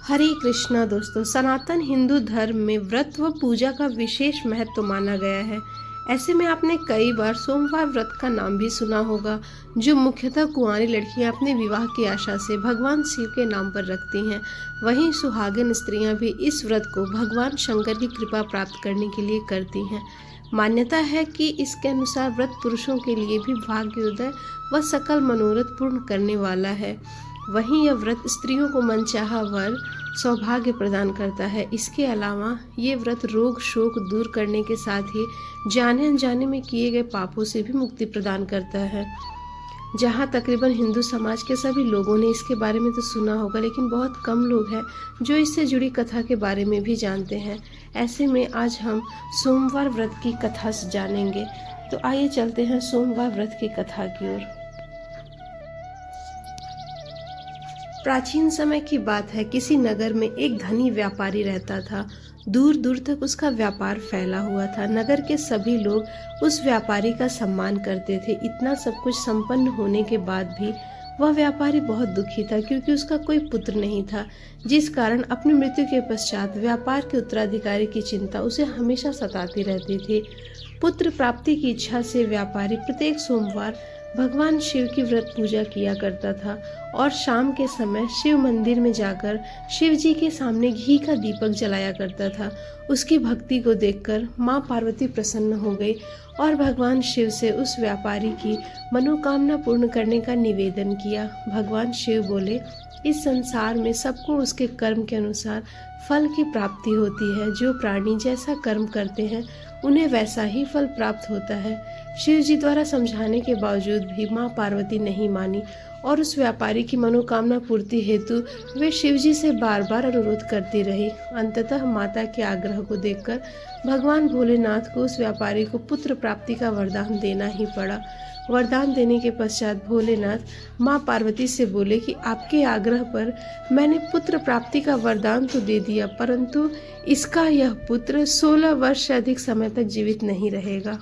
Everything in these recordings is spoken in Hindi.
हरे कृष्णा दोस्तों, सनातन हिंदू धर्म में व्रत व पूजा का विशेष महत्व माना गया है। ऐसे में आपने कई बार सोमवार व्रत का नाम भी सुना होगा, जो मुख्यतः कुंवारी लड़कियां अपने विवाह की आशा से भगवान शिव के नाम पर रखती हैं। वहीं सुहागिन स्त्रियां भी इस व्रत को भगवान शंकर की कृपा प्राप्त करने के लिए करती हैं। मान्यता है कि इसके अनुसार व्रत पुरुषों के लिए भी भाग्योदय व सकल मनोरथ पूर्ण करने वाला है। वहीं यह व्रत स्त्रियों को मनचाहा वर सौभाग्य प्रदान करता है। इसके अलावा ये व्रत रोग शोक दूर करने के साथ ही जाने अनजाने में किए गए पापों से भी मुक्ति प्रदान करता है। जहाँ तकरीबन हिंदू समाज के सभी लोगों ने इसके बारे में तो सुना होगा, लेकिन बहुत कम लोग हैं जो इससे जुड़ी कथा के बारे में भी जानते हैं। ऐसे में आज हम सोमवार व्रत की कथा से जानेंगे। तो आइए चलते हैं सोमवार व्रत की कथा की ओर। प्राचीन समय की बात है। किसी नगर में एक धनी व्यापारी रहता था। दूर दूर तक उसका व्यापार फैला हुआ था। नगर के सभी लोग उस व्यापारी का सम्मान करते थे। इतना सब कुछ संपन्न होने के बाद भी वह व्यापारी बहुत दुखी था, क्योंकि उसका कोई पुत्र नहीं था, जिस कारण अपनी मृत्यु के पश्चात व्यापार के उत्तराधिकारी की चिंता उसे हमेशा सताती रहती थी। पुत्र प्राप्ति की इच्छा से व्यापारी प्रत्येक सोमवार भगवान शिव की व्रत पूजा किया करता था और शाम के समय शिव मंदिर में जाकर शिव जी के सामने घी का दीपक जलाया करता था। उसकी भक्ति को देखकर माँ पार्वती प्रसन्न हो गई और भगवान शिव से उस व्यापारी की मनोकामना पूर्ण करने का निवेदन किया। भगवान शिव बोले, इस संसार में सबको उसके कर्म के अनुसार फल की प्राप्ति होती है। जो प्राणी जैसा कर्म करते हैं उन्हें वैसा ही फल प्राप्त होता है। शिव जी द्वारा समझाने के बावजूद भी माँ पार्वती नहीं मानी और उस व्यापारी की मनोकामना पूर्ति हेतु वे शिव जी से बार बार अनुरोध करती रही। अंततः माता के आग्रह को देखकर भगवान भोलेनाथ को उस व्यापारी को पुत्र प्राप्ति का वरदान देना ही पड़ा। वरदान देने के पश्चात भोलेनाथ माँ पार्वती से बोले कि आपके आग्रह पर मैंने पुत्र प्राप्ति का वरदान तो दे दिया, परंतु इसका यह पुत्र 16 वर्ष से अधिक समय तक जीवित नहीं रहेगा।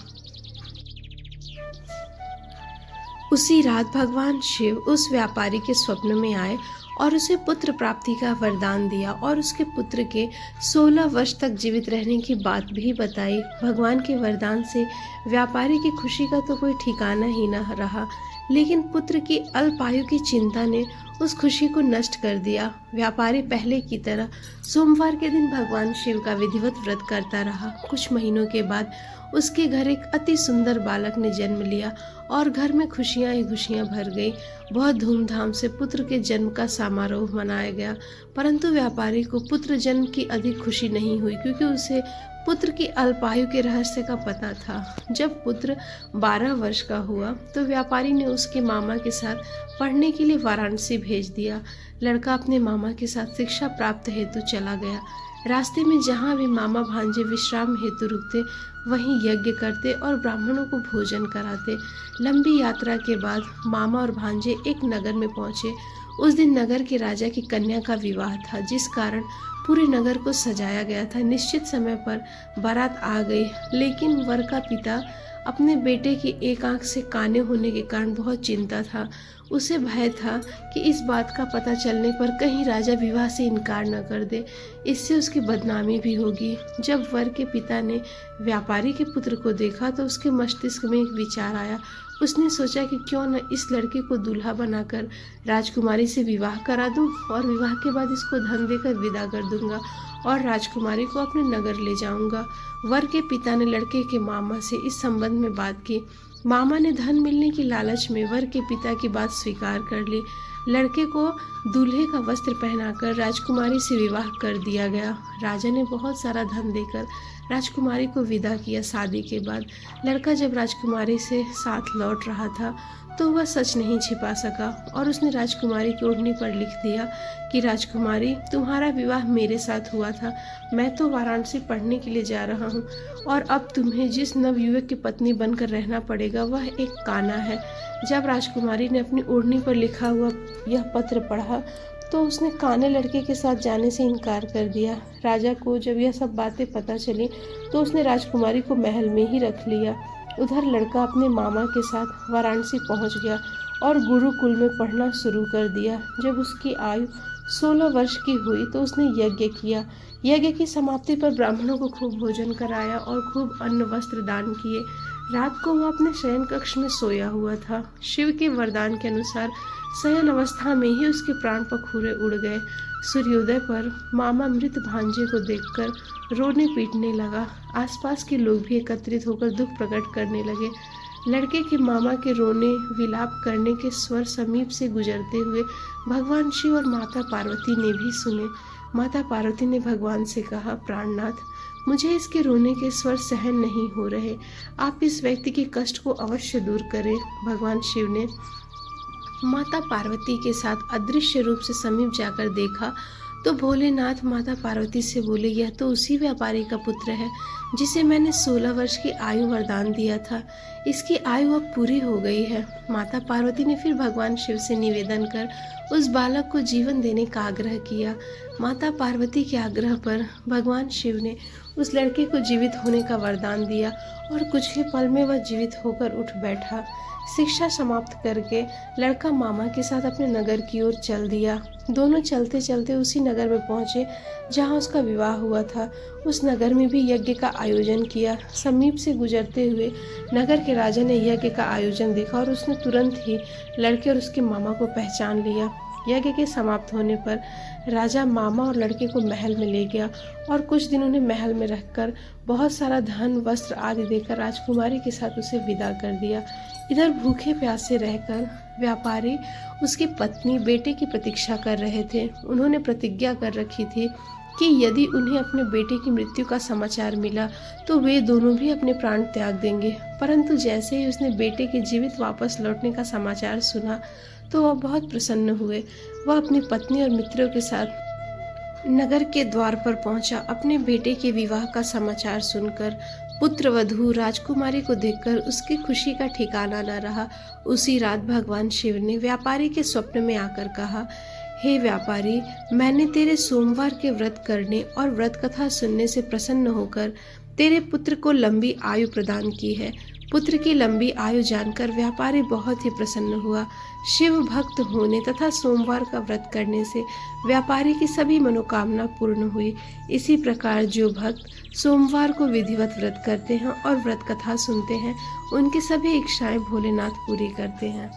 उसी रात भगवान शिव उस व्यापारी के स्वप्न में आए और उसे पुत्र प्राप्ति का वरदान दिया और उसके पुत्र के 16 वर्ष तक जीवित रहने की बात भी बताई। भगवान के वरदान से व्यापारी की खुशी का तो कोई ठिकाना ही न रहा, लेकिन पुत्र की अल्पायु की चिंता ने उस खुशी को नष्ट कर दिया। व्यापारी पहले की तरह सोमवार के दिन भगवान शिव का विधिवत व्रत करता रहा। कुछ महीनों के बाद उसके घर एक अति सुंदर बालक ने जन्म लिया और घर में खुशियां ही खुशियां भर गई। बहुत धूमधाम से पुत्र के जन्म का समारोह मनाया गया, परंतु व्यापारी को पुत्र जन्म की अधिक खुशी नहीं हुई, क्योंकि उसे पुत्र की अल्पायु के रहस्य का पता था। जब पुत्र 12 वर्ष का हुआ तो व्यापारी ने उसके मामा के साथ पढ़ने के लिए वाराणसी भेज दिया। लड़का अपने मामा के साथ शिक्षा प्राप्त हेतु चला गया। रास्ते में जहाँ भी मामा भांजे विश्राम हेतु रुकते, वहीं यज्ञ करते और ब्राह्मणों को भोजन कराते। लंबी यात्रा के बाद मामा और भांजे एक नगर में पहुँचे। उस दिन नगर के राजा की कन्या का विवाह था, जिस कारण पूरे नगर को सजाया गया था। निश्चित समय पर बारात आ गई, लेकिन वर का पिता अपने बेटे की एक आंख से काने होने के कारण बहुत चिंता था। उसे भय था कि इस बात का पता चलने पर कहीं राजा विवाह से इनकार न कर दे, इससे उसकी बदनामी भी होगी। जब वर के पिता ने व्यापारी के पुत्र को देखा तो उसके मस्तिष्क में एक विचार आया। उसने सोचा कि क्यों न इस लड़के को दूल्हा बनाकर राजकुमारी से विवाह करा दूं और विवाह के बाद इसको धन देकर विदा कर दूंगा और राजकुमारी को अपने नगर ले जाऊंगा। वर के पिता ने लड़के के मामा से इस संबंध में बात की। मामा ने धन मिलने की लालच में वर के पिता की बात स्वीकार कर ली। लड़के को दूल्हे का वस्त्र पहनाकर राजकुमारी से विवाह कर दिया गया। राजा ने बहुत सारा धन देकर राजकुमारी को विदा किया। शादी के बाद लड़का जब राजकुमारी से साथ लौट रहा था तो वह सच नहीं छिपा सका और उसने राजकुमारी की ओढ़नी पर लिख दिया कि राजकुमारी, तुम्हारा विवाह मेरे साथ हुआ था। मैं तो वाराणसी पढ़ने के लिए जा रहा हूँ और अब तुम्हें जिस नवयुवक की पत्नी बनकर रहना पड़ेगा वह एक काना है। जब राजकुमारी ने अपनी ओढ़नी पर लिखा हुआ यह पत्र पढ़ा तो उसने काने लड़के के साथ जाने से इनकार कर दिया। राजा को जब यह सब बातें पता चली तो उसने राजकुमारी को महल में ही रख लिया। उधर लड़का अपने मामा के साथ वाराणसी पहुंच गया और गुरुकुल में पढ़ना शुरू कर दिया। जब उसकी आयु 16 वर्ष की हुई तो उसने यज्ञ किया। यज्ञ की समाप्ति पर ब्राह्मणों को खूब भोजन कराया और खूब अन्न वस्त्र दान किए। रात को वह अपने शयन कक्ष में सोया हुआ था। शिव के वरदान के अनुसार शयन अवस्था में ही उसके प्राण पखूरे उड़ गए। सूर्योदय पर मामा मृत भांजे को देखकर रोने पीटने लगा। आसपास के लोग भी एकत्रित होकर दुख प्रकट करने लगे। लड़के के मामा के रोने विलाप करने के स्वर समीप से गुजरते हुए भगवान शिव और माता पार्वती ने भी सुने। माता पार्वती ने भगवान से कहा, प्राणनाथ, मुझे इसके रोने के स्वर सहन नहीं हो रहे, आप इस व्यक्ति के कष्ट को अवश्य दूर करें। भगवान शिव ने माता पार्वती के साथ अदृश्य रूप से समीप जाकर देखा तो भोलेनाथ माता पार्वती से बोले, यह तो उसी व्यापारी का पुत्र है जिसे मैंने 16 वर्ष की आयु वरदान दिया था। इसकी आयु अब पूरी हो गई है। माता पार्वती ने फिर भगवान शिव से निवेदन कर उस बालक को जीवन देने का आग्रह किया। माता पार्वती के आग्रह पर भगवान शिव ने उस लड़के को जीवित होने का वरदान दिया और कुछ ही पल में वह जीवित होकर उठ बैठा। शिक्षा समाप्त करके लड़का मामा के साथ अपने नगर की ओर चल दिया। दोनों चलते चलते उसी नगर में पहुंचे जहां उसका विवाह हुआ था। उस नगर में भी यज्ञ का आयोजन किया। समीप से गुजरते हुए नगर के राजा ने यज्ञ का आयोजन देखा और उसने तुरंत ही लड़के और उसके मामा को पहचान लिया। यज्ञ के समाप्त होने पर राजा मामा और लड़के को महल में ले गया और कुछ दिन उन्हें महल में रखकर बहुत सारा धन वस्त्र आदि देकर राजकुमारी के साथ उसे विदा कर दिया। इधर भूखे प्यासे रहकर व्यापारी उसकी पत्नी बेटे की प्रतीक्षा कर रहे थे। उन्होंने प्रतिज्ञा कर रखी थी कि यदि उन्हें अपने बेटे की मृत्यु का समाचार मिला तो वे दोनों भी अपने प्राण त्याग देंगे। परंतु जैसे ही उसने बेटे के जीवित वापस लौटने का समाचार सुना तो वह बहुत प्रसन्न हुए। वह अपनी पत्नी और मित्रों के साथ नगर के द्वार पर पहुंचा। अपने बेटे के विवाह का समाचार सुनकर पुत्र वधू राजकुमारी को देखकर उसकी खुशी का ठिकाना न रहा। उसी रात भगवान शिव ने व्यापारी के स्वप्न में आकर कहा, हे व्यापारी, मैंने तेरे सोमवार के व्रत करने और व्रत कथा सुनने से प्रसन्न होकर तेरे पुत्र को लंबी आयु प्रदान की है। पुत्र की लंबी आयु जानकर व्यापारी बहुत ही प्रसन्न हुआ। शिव भक्त होने तथा सोमवार का व्रत करने से व्यापारी की सभी मनोकामना पूर्ण हुई। इसी प्रकार जो भक्त सोमवार को विधिवत व्रत करते हैं और व्रत कथा सुनते हैं, उनकी सभी इच्छाएं भोलेनाथ पूरी करते हैं।